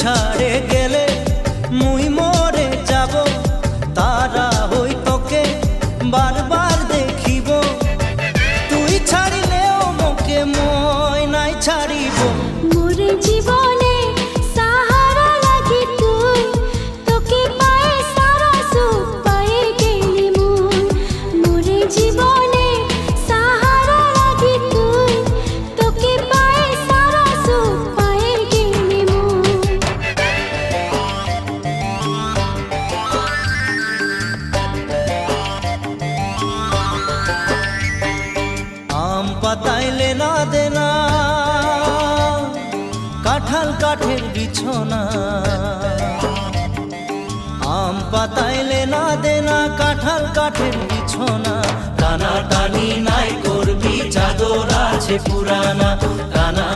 ছাড়ে গেলে মুই মরে যাব, তারা হই তোকে বারবার দেখিব। তুই ছাড়িলেও মোকে মই নাই ছাড়িব। মোরে জীবনে সাহারা লাগি তুই, তোকে পায়ে সারা সুখ পায়ে গেলি মুই। মোরে জীবনে সাহারা লাগি তুই, তোকে পায়ে সারা সুখ পায়ে গেলি মুই। আম পাতাইলে না দেনা, কাঁঠাল কাঠের বিছনা। আম পাতাইলে না দেনা, কাঁঠাল কাঠের বিছনা। টানা টানি নাই করবি, চাদর আছে পুরানা। টানা